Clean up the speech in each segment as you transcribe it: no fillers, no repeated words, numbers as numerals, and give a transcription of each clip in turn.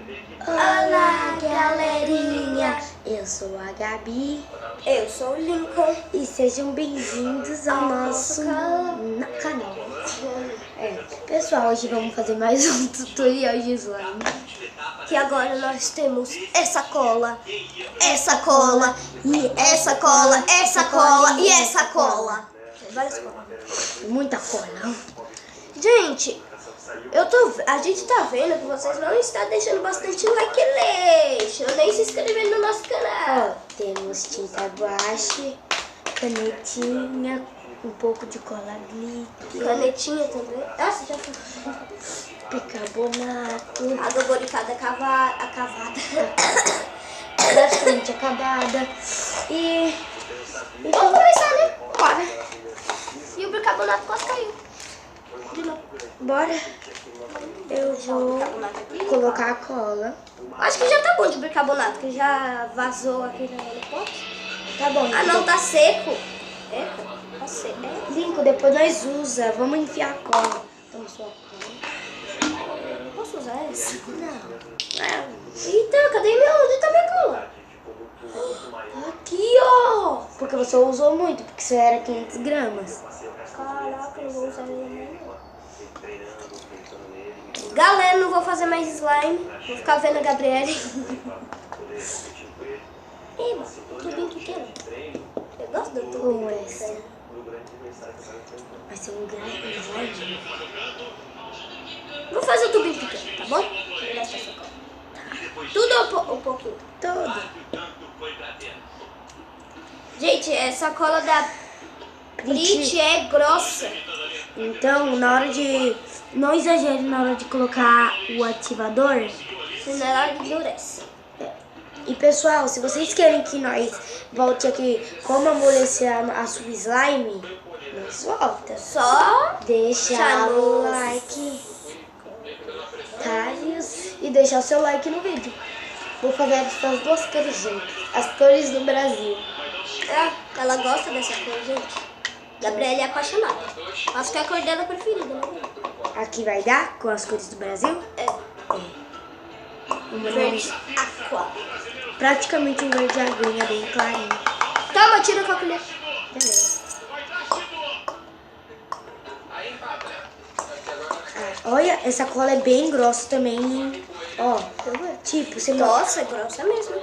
Olá, galerinha! Eu sou a Gabi. Eu sou o Lincoln. E sejam bem-vindos ao nosso canal. Pessoal, hoje vamos fazer mais um tutorial de slime. Que agora nós temos essa cola, essa cola, e essa cola, essa cola e essa cola. Várias colas. Muita cola. Gente, a gente tá vendo que vocês não estão deixando bastante like ou nem se inscrevendo no nosso canal. Temos tinta guache, canetinha, um pouco de cola glitter, Canetinha também. Nossa, já foi. Bicarbonato, Água boricada acabada. praticamente acabada. E Vamos começar, né? bora. E o bicarbonato quase caiu. De novo. Bora. Eu vou colocar a cola. Acho que já tá bom de bicarbonato, que já vazou aqui no pote. Tá bom. Ah não, tá seco. É, tá seco. Lincoln, depois nós usa. Vamos enfiar a cola. Toma sua cola. Eu posso usar essa? Não. Eita, cadê onde tá minha cola? Aqui, ó. Porque você usou muito, porque isso era 500 gramas. Caraca, eu não vou usar ele não. Galera, não vou fazer mais slime. Vou ficar vendo a Gabriele. Eba, tubinho pequeno. Eu gosto do tubinho Como pequeno. esse? Vai ser um grande slime. Vou fazer o tubinho pequeno, tá bom? Vou dar essa cola. Tudo um pouquinho. Todo. Gente, essa cola da Prit é grossa. Então, na hora de... Não exagere na hora de colocar o ativador. Senão ela endurece. E pessoal, se vocês querem que nós volte aqui como amolecer a sua slime, nós volta. Só Deixar o like, e deixar o seu like no vídeo. Vou fazer essas duas cores juntas, as cores do Brasil. ela gosta dessa cor, gente. Gabriela é apaixonada. Acho que é a cor dela preferida, né? Aqui vai dar com as cores do Brasil? É. Uma Verde aqua. praticamente um verde aguinha bem clarinho. Toma, tira com a colher. Beleza. Olha, essa cola é bem grossa também. Ó, tipo, você Nossa, é grossa mesmo.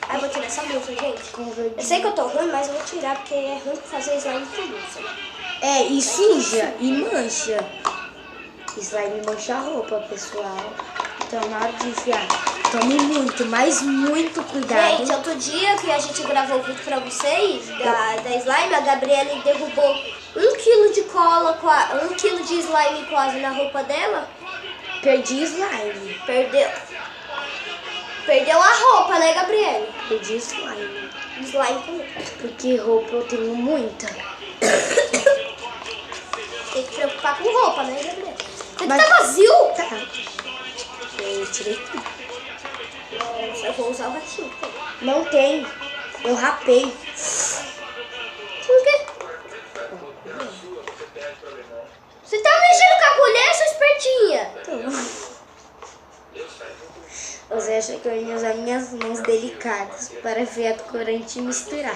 Aí eu vou tirar essa blusa, gente. Eu sei que eu tô ruim, mas eu vou tirar porque é ruim fazer slime com blusa. e suja e mancha. Slime mancha a roupa, pessoal. Então, na hora de enfiar, tome muito, mas muito cuidado. Gente, outro dia que a gente gravou o vídeo pra vocês da slime, a Gabriela derrubou 1 kg de cola, 1 kg de slime quase na roupa dela. Perdi slime. Perdeu a roupa, né, Gabriele? Perdi slime. Slime também. Porque roupa eu tenho muita. Tem que preocupar com roupa, né, Gabriele? Tem que Mas- tá vazio. Tá. Eu tirei tudo. Eu vou usar o ratinho. Não tem. Eu rapei. Por quê? Você tá mexendo com a colher, sua espertinha? Você acha que eu ia usar minhas mãos delicadas para enfiar corante e misturar?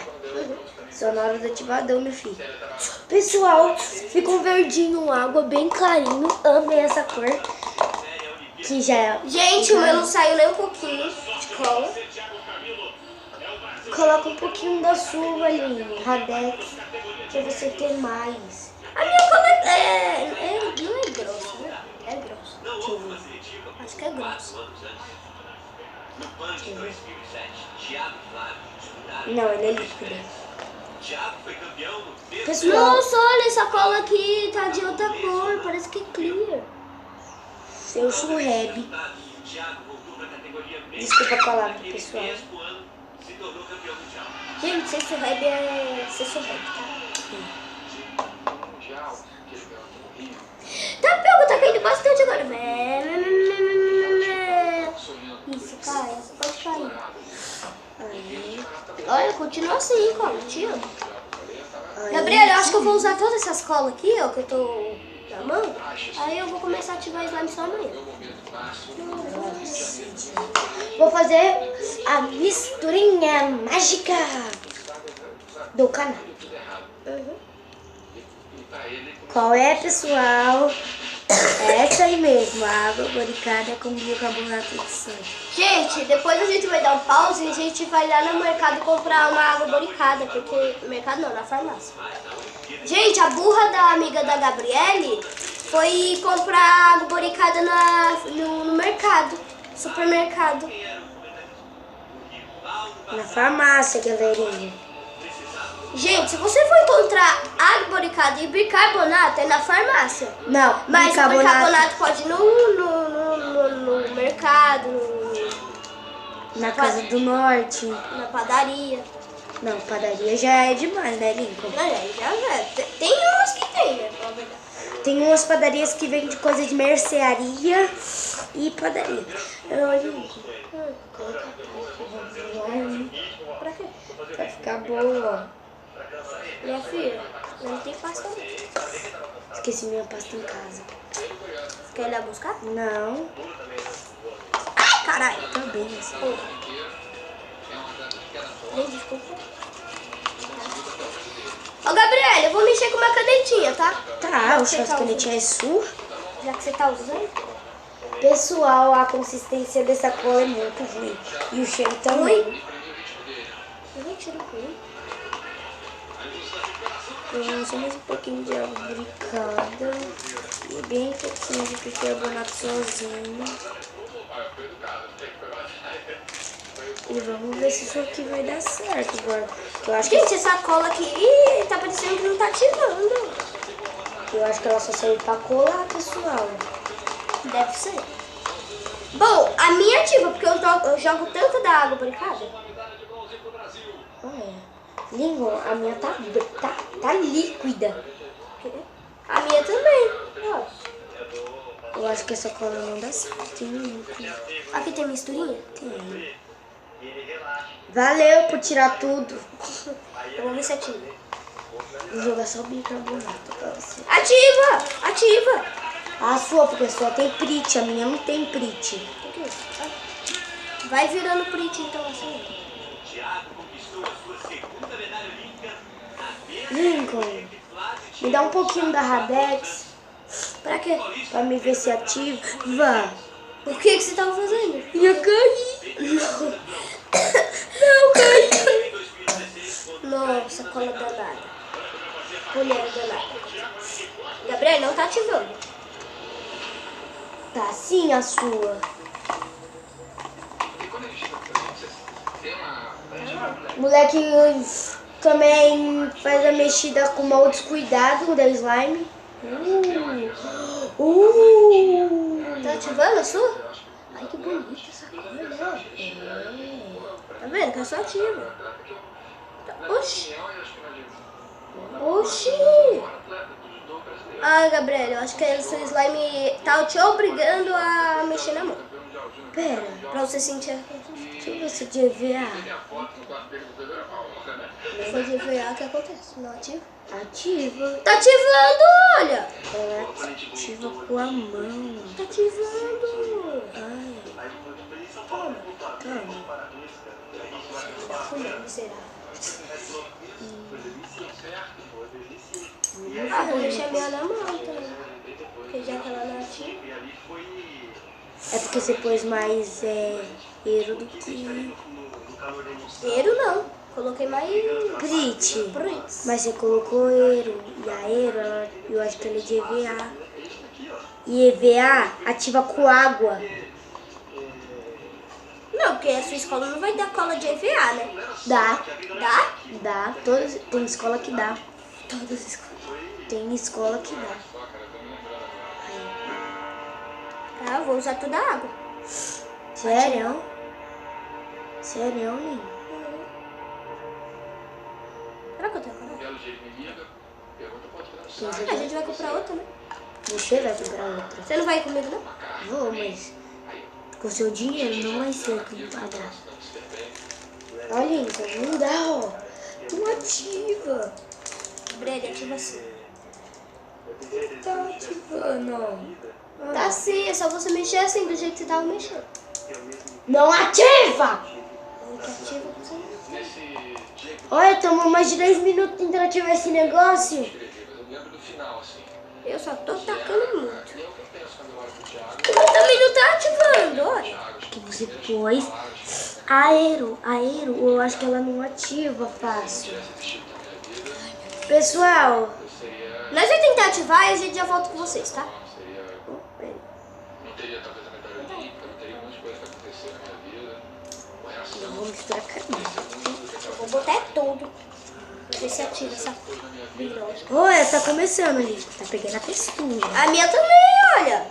Só na hora do ativador, meu filho. Pessoal, fica um verdinho, água bem clarinho. Amei essa cor. Que já é... Gente, o meu não saiu nem um pouquinho de cola. Coloca um pouquinho da sua ali, Radex, pra você ter mais. A minha cola não é grossa, né? É grossa. Deixa eu ver. Acho que é grossa. Não, ele é líquida. Pessoal, Nossa, olha essa cola aqui, tá de outra cor, parece que é clear. seu churrebe. Desculpa a palavra, pessoal. Gente, ser surrebe é ser surrebe, tá? Tá, pega, tá caindo bastante agora. Isso, cai, pode cair. Aí, Olha, continua assim, cola, tio. aí. Gabriela, eu acho que eu vou usar todas essas colas aqui, ó, que eu tô na mão. Aí eu vou começar a ativar slime só amanhã. Nossa. Vou fazer a misturinha mágica do canal. Qual é, pessoal? Essa aí mesmo, a água boricada com bicarbonato de sódio. Gente, depois a gente vai dar um pause e a gente vai lá no mercado comprar uma água boricada, porque... No mercado não, na farmácia. Gente, a burra da amiga da Gabriele foi comprar água boricada no mercado, supermercado. Na farmácia, galerinha. Gente, se você for encontrar água boricada e bicarbonato, é na farmácia. Não, Mas o bicarbonato pode ir no mercado, na Casa do Norte. na padaria. Não, padaria já é demais, né, Lincoln? Não, tem umas que tem, né? Na verdade. Tem umas padarias que vendem coisa de mercearia e padaria. Lincoln, Pra quê? pra ficar boa. Minha filha, não tem pasta não. Esqueci minha pasta em casa. Você quer ir lá buscar? Não, Ai, caralho. tá bem assim. Gente, desculpa. Ô, Gabriela, eu vou mexer com uma canetinha, tá? Tá, o chá de canetinha é sua. Já que você tá usando. Pessoal, a consistência dessa cola é muito ruim. E o cheiro também. Eu vou tirar ruim. Só mais um pouquinho de água boricada. E bem pouquinho de bicarbonato sozinho. E vamos ver se isso aqui vai dar certo agora. Eu acho que, Gente, essa cola aqui tá parecendo que não tá ativando. eu acho que ela só saiu pra colar, pessoal. Deve ser. Bom, a minha ativa, porque eu jogo tanto da água boricada. Olha, Lincoln, a minha tá líquida. A minha também. Ó. Eu acho que essa cola não dá certo, hein, Lincoln? Aqui tem misturinha? Tem. Valeu por tirar tudo. Eu vou ver se ativa. Vou jogar só o bicarbonato pra você. Ativa! Ativa! A sua, porque a sua tem prite, a minha não tem prite. O que é isso? Vai virando print então assim. Lincoln, me dá um pouquinho da Radex Pra quê? pra me ver se ativa. Vá. O que você tava fazendo? Ia cair. Não, caí! Nossa, cola danada. Mulher danada. Gabriel, não tá ativando. Tá sim a sua. Moleque também faz a mexida com mau descuidado da slime. Tá ativando a sua? Ai, que bonita essa cor, né? Tá vendo que é só ativa. Oxi. Oxi. Ah, Gabriel, eu acho que esse slime tá te obrigando a mexer na mão. Pera, Pra você sentir a... deixa eu ver se de EVA. Foi de EVA que acontece, não ativa? Ativa. Tá ativando, olha! Ela ativa com a mão. Tá ativando! Ai, Toma. toma. Tá fumando, será? Ah, vou mexer a minha na mão também. Porque já que ela não ativa. É porque você pôs mais eiro do que Eiro não. Coloquei mais... prite. Pritz. Mas você colocou eiro. E a eiro, eu acho que ela é de EVA. E EVA ativa com água. Não, porque a sua escola não vai dar cola de EVA, né? Dá. Dá? Dá. Tem escola que dá. Todas as escolas. Tem escola que dá. Ah, eu vou usar toda a água. Sério? Sério, Lin? Será que eu tenho coragem? Quem A vai- gente vai comprar outra, né? Você vai comprar outra. Você não vai ir comigo, não? Vou, mas com seu dinheiro não vai ser que pagar. Olha, então não dá, ó. Não ativa. Gabriel, ativa assim. Tá ativando, ó. Tá sim, é só você mexer assim, do jeito que você tava mexendo. Não ativa! Olha, tomou mais de 10 minutos tentando ativar esse negócio. Eu só tô tacando muito. Mas também não tá ativando, olha. Que você pôs aero, eu acho que ela não ativa fácil. Pessoal, Nós vamos tentar ativar e a gente já volta com vocês, tá? eu vou misturar a camisa. Eu vou botar tudo. Pra ver se ativa essa virose. Olha, tá começando ali, tá pegando a textura. A minha também, olha.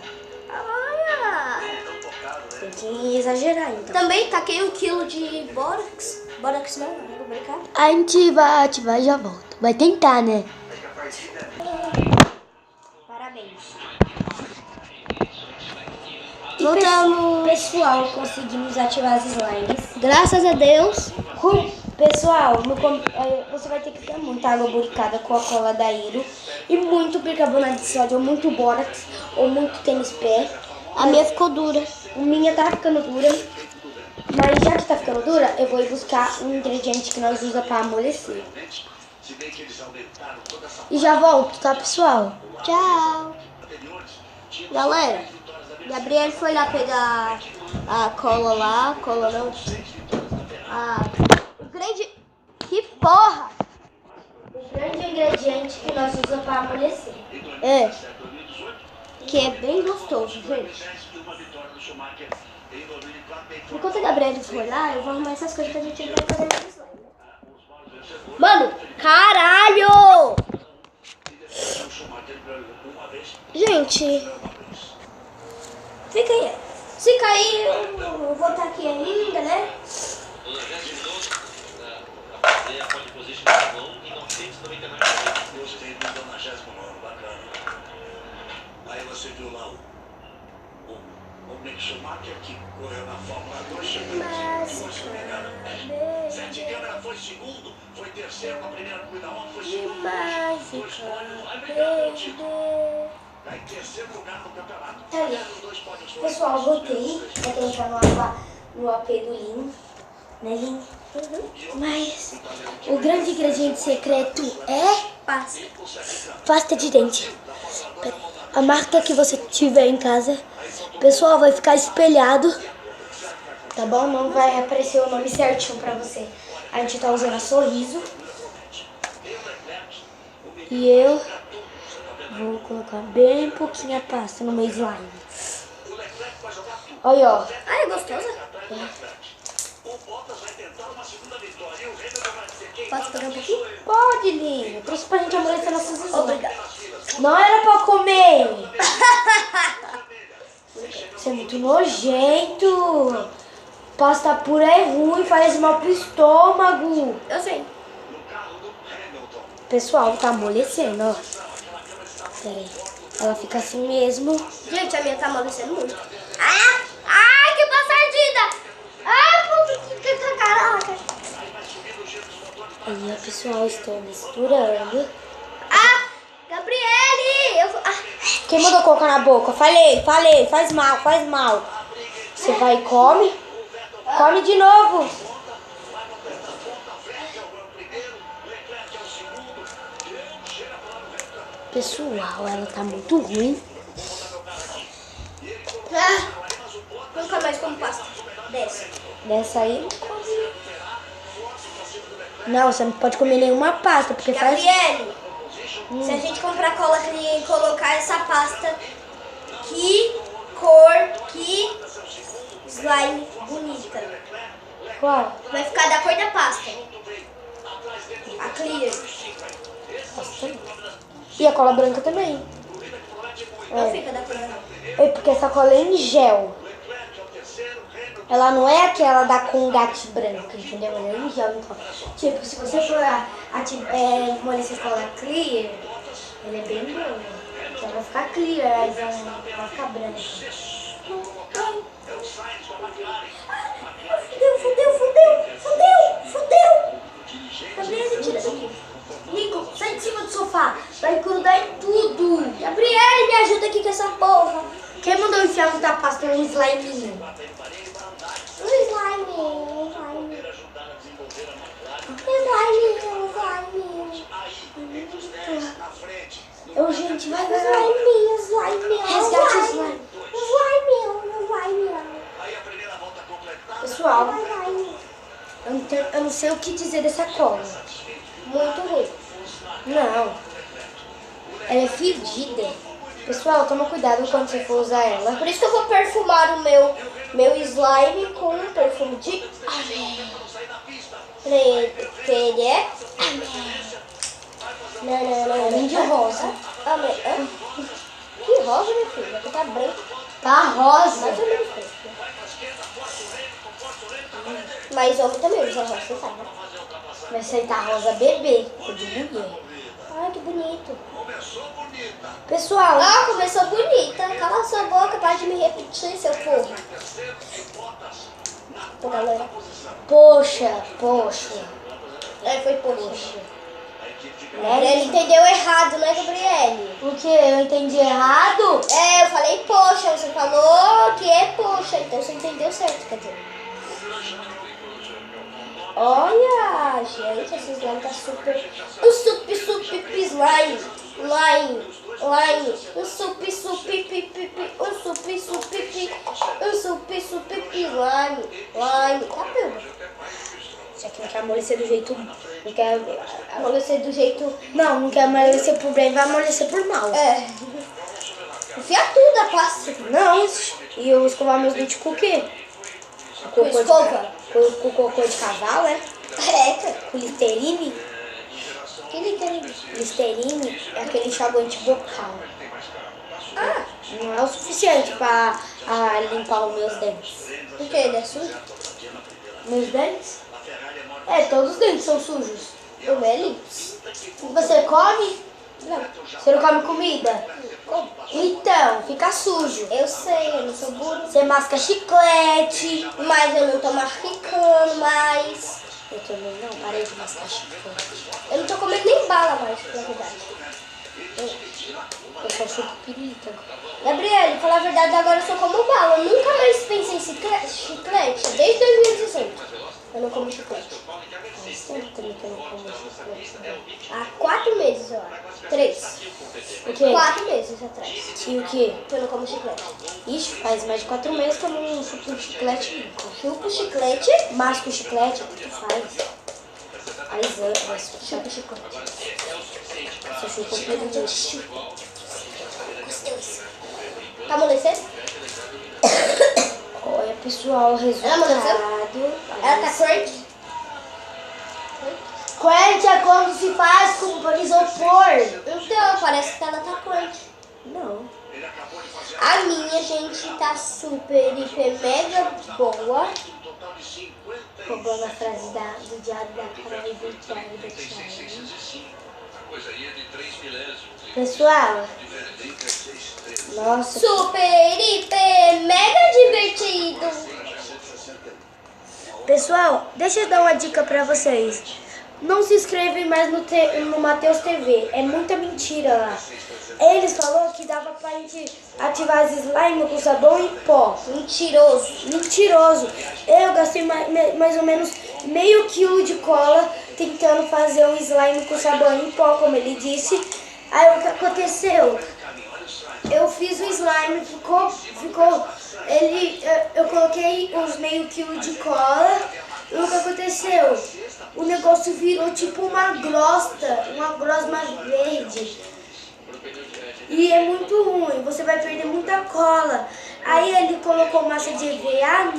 Olha. Tem que exagerar então. Também taquei 1 quilo de bórax. Bórax não, vou brincar. A gente vai ativar e já volta. Vai tentar, né? Parabéns. Voltamos. Pessoal, conseguimos ativar as slimes. Graças a Deus. Pessoal, você vai ter que ter muita água boricada com a cola da Aero e muito bicarbonato de sódio, ou muito bórax, ou muito tênis pé. A minha ficou dura. A minha tá ficando dura, mas já que tá ficando dura, eu vou ir buscar um ingrediente que nós usamos pra amolecer. E já volto, tá, pessoal? Tchau. Galera, Gabriel foi lá pegar a cola lá. Cola não. O grande... Que porra! O grande ingrediente que nós usamos pra amolecer. É. Que é bem gostoso, gente. Enquanto a Gabriel foi lá, eu vou arrumar essas coisas que a gente vai fazer no slime. Mano, caralho! Gente, fica aí. Se cair, eu vou estar aqui ainda, né? Gostei do 99, bacana. Aí você viu lá o Mick Schumacher que correu na Fórmula 2, chegou em 7 câmeras, foi segundo, foi terceiro na primeira corrida ontem, foi segundo. Aí terceiro lugar no campeonato. Tá ali. Pessoal, voltei. Vai ter que entrar no AP do Linho. Né, Linho? Mas o grande ingrediente secreto é pasta de dente. A marca que você tiver em casa, pessoal, vai ficar espelhado, tá bom? Não vai aparecer o nome certinho pra você. A gente tá usando a Sorriso. E eu vou colocar bem pouquinha pasta no meu slime. Olha, ó. Ah, é gostosa? Posso pegar um pouquinho? Pode, Linho. Trouxe pra gente amolecer nossas slimes. Obrigada. Não era pra comer. Isso é muito nojento. Pasta pura é ruim, faz mal pro estômago. Eu sei. Pessoal, tá amolecendo, ó. Pera aí. Ela fica assim mesmo. Gente, a minha tá amolecendo muito. Ah! Ai, que passardida! Ah, que caraca! Aí, ó, pessoal, estou misturando. Ah! Gabriele! Quem mandou colocar na boca? Falei, faz mal. Você vai e come. Come de novo. Pessoal, ela tá muito ruim. Nunca mais como pasta. Desce. Dessa aí. Não, você não pode comer nenhuma pasta, porque faz... Gabriele, se a gente comprar cola e colocar essa pasta, que cor, que slime bonita. Qual? Vai ficar da cor da pasta. A clear. E a cola branca também. Não fica da cor da pasta. É porque essa cola é em gel. Ela não é aquela da Colgate branca, entendeu? Ela é em gel, então. Tipo, se você for amolecer a cola clear, ela é bem boa. Então vai ficar clear, aí vai ficar branca. Fudeu! Gabriele, tira daqui. Nico, sai de cima do sofá. Vai grudar em tudo. Gabriele, me ajuda aqui com essa porra. Quem mandou enfiar muita pasta no sliminho? frente. Gente, vai lá. Slime. Resgate o slime. Slime. Aí a primeira volta completada. Pessoal, eu não sei o que dizer dessa cola. Muito ruim. Não. Ela é fedida. Pessoal, toma cuidado quando você for usar ela. Por isso que eu vou perfumar o meu slime com um perfume de amém. Ele é Amém de rosa. amém. Hã? Que rosa, minha filha? Aqui tá branco. Tá rosa. Mais ou menos branco. Mas homem também usa rosa, você sabe, né? Vai sair tá rosa bebê. Cor de mulher. Ai, que bonito. Pessoal, Ah, começou bonita. Cala sua boca, para de me repetir, seu porra. Pô, galera. poxa. Foi poxa. Gabriele entendeu errado, né, Gabriele? O que? Eu entendi errado? Eu falei poxa, você falou que é poxa, então você entendeu certo, quer dizer. Olha, gente, esse slime tá super... Um sup slime. Um sup slime. Tá vendo? Isso aqui não quer amolecer do jeito... Não quer... Amolecer do jeito... Não quer amolecer por bem, vai amolecer por mal. Enfia tudo a pasta. Não, e eu escovar meus dentes com o quê? Com escova? Com cocô de cavalo, é? Cara. Com Listerine. Que lindo. Listerine é aquele enxaguante bucal. Ah, Não é o suficiente pra limpar os meus dentes. por que ele é sujo? Meus dentes? Todos os dentes são sujos. O meu é limpo. Você come? Não. Você não come comida? Então, fica sujo. Eu sei, eu não sou burro. Você masca chiclete. Mas eu não tô masticando mais. Eu também não, parei de mascar chiclete. Eu não tô comendo nem bala mais, na verdade. Eu só chupo pirita agora. Gabriele, falar a verdade, agora eu só como bala. Eu nunca mais pensei em chiclete, desde 2018. Eu não como chiclete. Faz tempo também que eu não como chiclete. Há 4 meses, eu acho. 3. O quê? 4 meses atrás. E o quê? Que eu não como chiclete. Ixi, faz mais de 4 meses que eu não chupo chiclete. Chupo chiclete. Masco chiclete, tudo faz. Faz anos. Chupo chiclete. Você chupa pirita. Gostoso. Tá amolecendo? Olha, pessoal, o resultado. Ela tá crunch? Crunch é quando se faz com isopor. Então, parece que ela tá crunch. Não. A minha, gente, tá super, hiper, mega boa. Roubando a frase do diário da Carol e do diário da Thiago. Pessoal, nossa, Super, hiper, mega divertido. pessoal, deixa eu dar uma dica pra vocês. Não se inscrevem mais no Matheus TV, é muita mentira lá. Eles falaram que dava pra gente ativar as slime com sabão e pó. Mentiroso. Mentiroso. Eu gastei mais ou menos meio quilo de cola tentando fazer um slime com sabão em pó, como ele disse. Aí o que aconteceu? Eu fiz o slime, eu coloquei uns meio quilo de cola. E o que aconteceu? O negócio virou tipo uma gosma verde. E é muito ruim, você vai perder muita cola. Aí ele colocou massa de EVA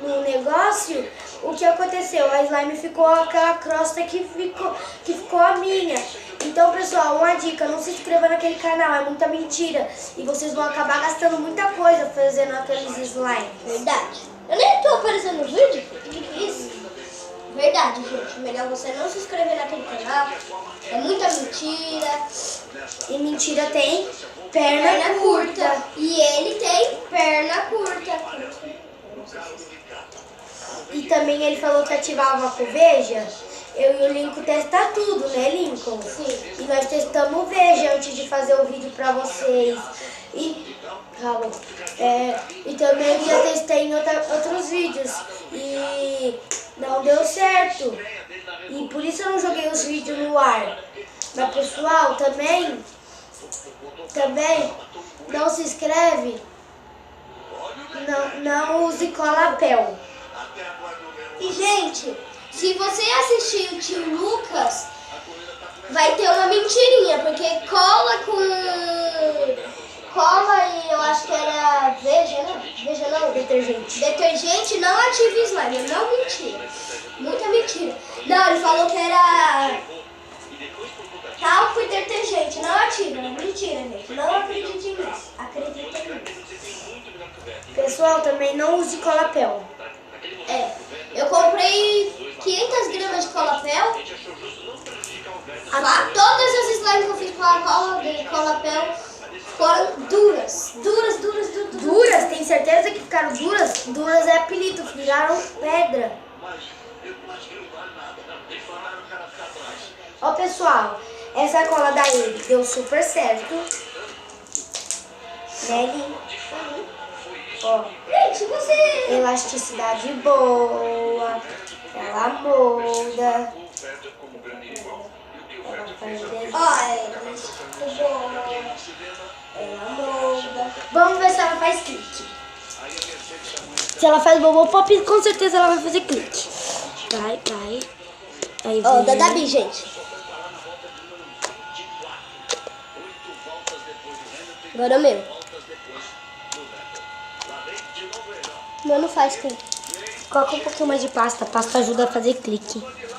no negócio. O que aconteceu? A slime ficou aquela crosta que ficou a minha. Então, pessoal, uma dica, não se inscreva naquele canal, é muita mentira. E vocês vão acabar gastando muita coisa fazendo aqueles slime. Verdade. Eu nem tô aparecendo no vídeo. O que é isso? Verdade, gente. Melhor você não se inscrever naquele canal. É muita mentira. E mentira tem perna curta. E ele tem perna curta. E também ele falou que ativava com Veja. Eu e o Lincoln testar tudo, né, Lincoln? Sim. E nós testamos o Veja antes de fazer o vídeo pra vocês. E também eu já testei em outros vídeos. E não deu certo. E por isso eu não joguei os vídeos no ar. Mas pessoal, também não se inscreve, não use colapel. E, gente, se você assistir o Tio Lucas, vai ter uma mentirinha, porque cola e eu acho que era Veja não, detergente não ativa slime. Não, mentira, muita mentira. Não, ele falou que era talco e detergente, não ativa. Mentira, gente, não acredite nisso. Acredita nisso. Pessoal, também não use colapel. Eu comprei 500 gramas de colapel. Todas as slimes que eu fiz com a cola de colapel foram duras. Duras? Tem certeza que ficaram duras? Duras é apelido, viraram pedra. Ó pessoal, essa cola da ele deu super certo. Né, ó, Gente, você... elasticidade boa, ela molda. Ela molda. Vamos ver se ela faz clique. Se ela faz bobo pop, com certeza ela vai fazer clique. Vai. Aí Ó, vem. da Dabi, gente. Agora o meu. O meu não faz clique. Coloca um pouquinho mais de pasta. A pasta ajuda a fazer clique.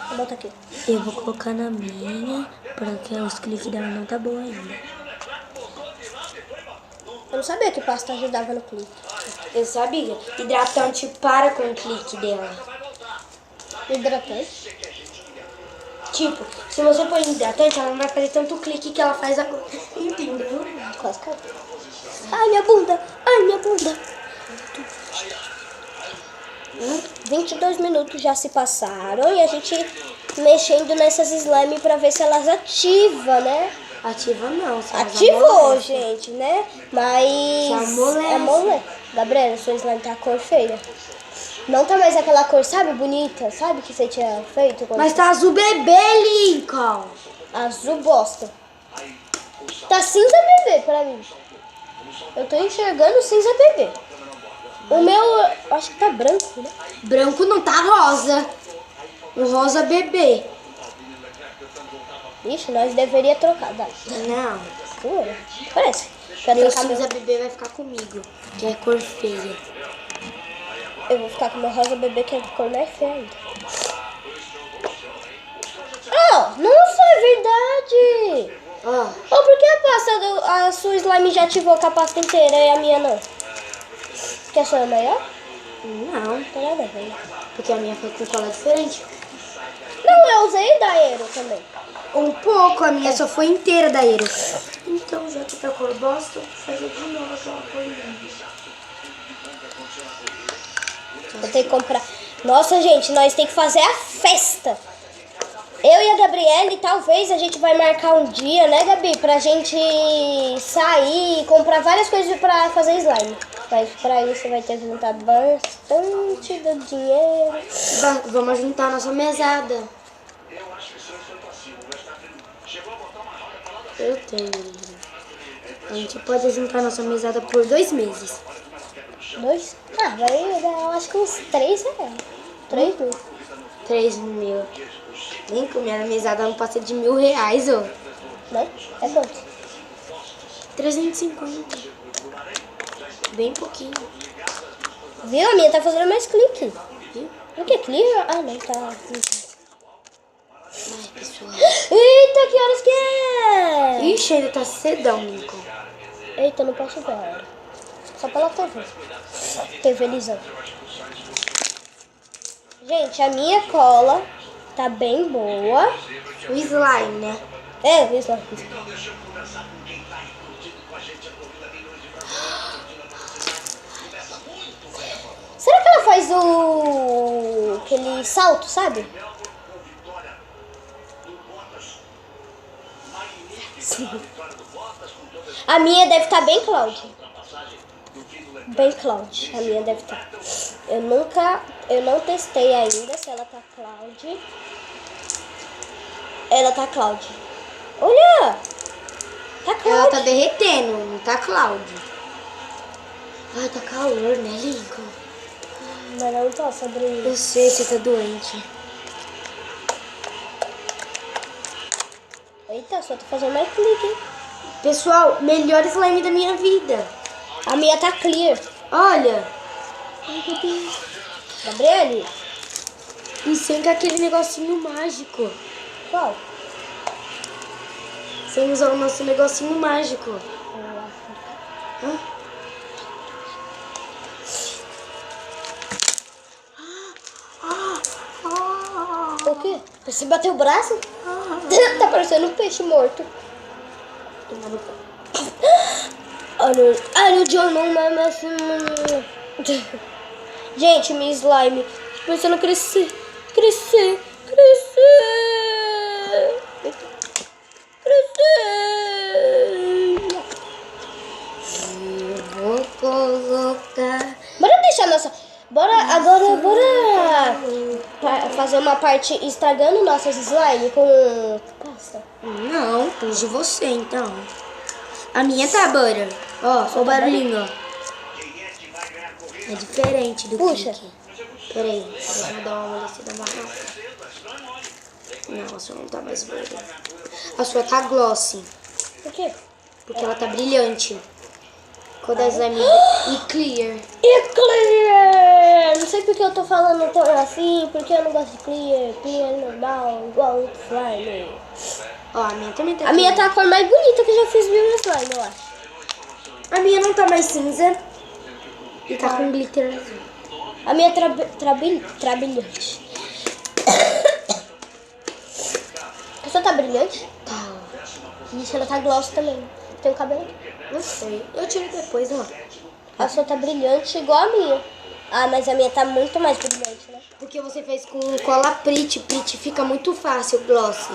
Vou botar aqui. Eu vou colocar na minha, porque os cliques dela não tá bom ainda. Eu não sabia que pasta ajudava no clique. Eu sabia. Hidratante para com o clique dela. Hidratante. Tipo, se você põe hidratante, ela não vai fazer tanto clique que ela faz agora. Entendeu? Quase caiu. Ai, minha bunda. 22 minutos já se passaram e a gente mexendo nessas slime pra ver se elas ativam, né? Ativa não. se elas Ativou, amolecem. gente, né? Mas amolece. amolece. Gabriela, sua slime tá cor feia. Não tá mais aquela cor, sabe, bonita? Sabe que você tinha feito? Quando Mas tá azul bebê, Lincoln. Azul bosta. Tá cinza bebê pra mim. Eu tô enxergando cinza bebê. O meu, acho que tá branco, né? Branco não, tá rosa. O rosa bebê. Ixi, nós deveria trocar. Dá. Não. Parece. Pra Meu trocar cinza meu... bebê vai ficar comigo, que é cor feia. Eu vou ficar com meu rosa bebê, que é a cor mais feia ainda. Oh, nossa, é verdade! Ó, Oh, por que a sua slime já ativou com a pasta inteira e a minha não? Que a sua é maior? não, Não tem nada a ver. porque a minha foi com cola diferente. Não, eu usei da Aero também. Um pouco, a minha só foi inteira da Eero. Então, já que tá cor bosta, vou fazer de novo aquela cor linda. Eu tenho que comprar. Nossa, gente, nós temos que fazer a festa. Eu e a Gabriele, talvez a gente vai marcar um dia, né, Gabi? Pra gente sair e comprar várias coisas pra fazer slime. Mas pra isso vai ter que juntar bastante do dinheiro. Vamos juntar a nossa mesada. Eu tenho. A gente pode juntar a nossa mesada por 2 meses. 2? Ah, vai dar, eu acho que uns 3 reais. 3 mil. 3 mil. Nem com minha mesada não passa de R$1.000, ó. Não? É quanto? 350. Bem pouquinho. Viu? A minha tá fazendo mais clique. Viu? O que? Clear? Ah, não, tá. Ai, pessoal. Eita, que horas que é? Ixi, ainda tá cedão, Lincoln. Eita, não posso ver a hora. Só pela TV. TV lisão. Gente, a minha cola tá bem boa. O slime, né? É, isso lá. Será que ela faz aquele salto, sabe? Sim. A minha deve estar bem cloud. Bem cloud, a minha deve estar. Eu não testei ainda se ela tá cloud. Ela tá cloud. Olha! Tá Ela claro. tá derretendo, não tá Cláudia. Ai, tá calor, né, Lincoln? Mas não tá sobre isso. Eu sei, você tá doente. Eita, só tô fazendo mais clique, hein? Pessoal, melhor slime da minha vida. A minha tá clear. Olha, Gabriele? e sem aquele negocinho mágico. Qual? Sem usar o nosso negocinho mágico. Hã? O quê? Você bateu o braço? Tá parecendo um peixe morto. Olha o John, mas... Gente, minha slime. Tô pensando em crescer. Crescer. Vou colocar. Bora deixar nossa... Bora fazer uma parte estragando nossas slime com pasta. Não, use você então. A minha tá, bora. Ó o barulhinho, ó. É diferente do Puxa. Kiki. Peraí, deixa eu dar uma amolecida maior. Não, a sua não tá mais verde. A sua tá glossy, Por quê? porque ela tá brilhante. Cor da slime e clear. E clear! Não sei porque eu tô falando tão assim, porque eu não gosto de clear. Clear normal, igual o slime. Ó, a minha também tá A minha tá clear. a cor mais bonita que eu já fiz meu slime, eu acho. A minha não tá mais cinza. E tá com glitter azul. A minha tá brilhante. A sua tá brilhante? Tá, Ixi, ela tá gloss também. Tem o cabelo? não sei. Eu tiro depois, ó. A sua tá brilhante igual a minha. Ah, mas a minha tá muito mais brilhante, né? Porque você fez com cola Prit. Prit fica muito fácil, gloss.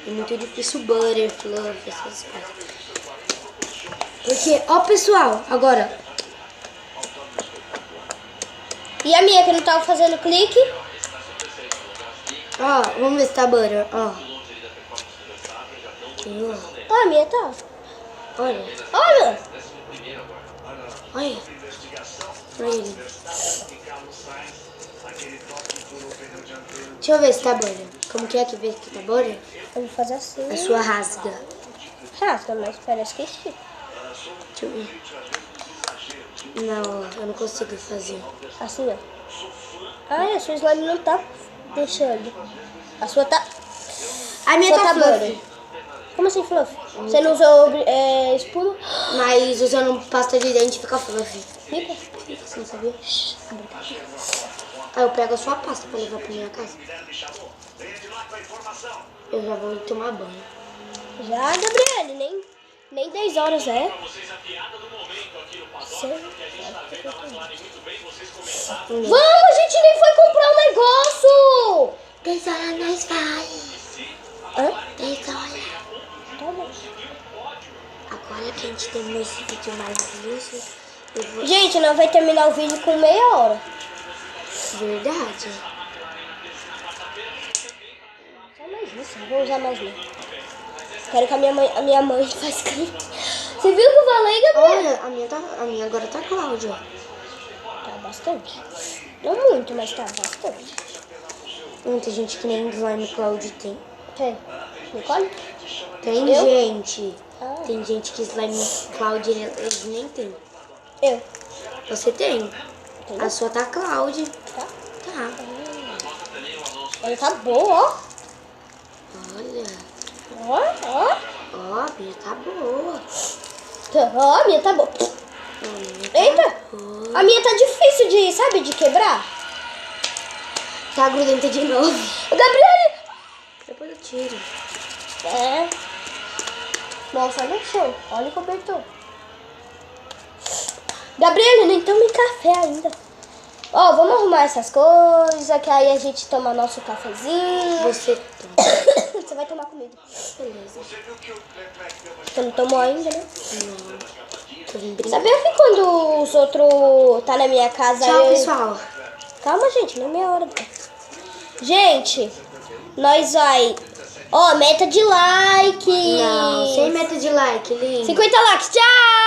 É muito difícil butter, fluff, essas coisas. Porque, ó pessoal, agora. E a minha que não tava fazendo clique? Ó, vamos ver se tá butter, ó. Aqui, ó. Ah, a minha tá. Olha, Olha! olha. Pra ele. Deixa eu ver se tá butter. Como que ver que tá butter? Eu vou fazer assim. A sua rasga. Rasga, mas parece que estica. Deixa eu ver. Não, eu não consigo fazer. Assim, ó. Ai, a sua slime não tá deixando. A sua tá... A minha Só tá tá fluff. butter. Como assim, fluff? Você não usou espuma? Mas usando pasta de dente fica fluff. Fica. Você não sabia? Aí eu pego a sua pasta pra levar pra minha casa. Eu já vou tomar banho. Já, Gabriele, nem 10 horas é. Vamos, a gente nem foi comprar um negócio! 10 horas nós vai. Hã? 10 horas. Tá bom. Agora que a gente terminou esse vídeo maravilhoso, eu vou... Gente, nós vai terminar o vídeo com meia hora. Verdade. Só mais isso, não vou usar mais não. Quero que a minha mãe faça clique. Você viu que eu falei, Gabriel? Olha, a minha agora tá Cláudia. Tá bastante. Não muito, mas tá bastante. Muita gente que nem slime Cloud tem. Quem? Nicole? Tem Eu? gente. Ah. Tem gente que slime Cloud eles nem tem. Eu. Você tem. Tem? A sua tá Cloud. Tá? Tá. Ela tá boa, ó. Olha. Ó, ó. Ó, a minha tá boa. Ó, a minha tá boa. A minha tá Eita! boa. A minha tá difícil de, sabe, de quebrar. Tá grudenta de novo. Gabriele! Depois eu tiro. É. Nossa, olha o chão. Olha o cobertor. Gabriele, nem tomei café ainda. Ó, vamos arrumar essas coisas, que aí a gente toma nosso cafezinho. Você toma. Você vai tomar comigo. Beleza. Você não tomou ainda, né? Não. Tô vindo brincar. Sabia que quando os outros tá na minha casa... Tchau, eu... pessoal. Calma, gente, não é meia hora. Gente, nós vai Ó, meta de like. Não, sem meta de like, lindo. 50 likes, tchau!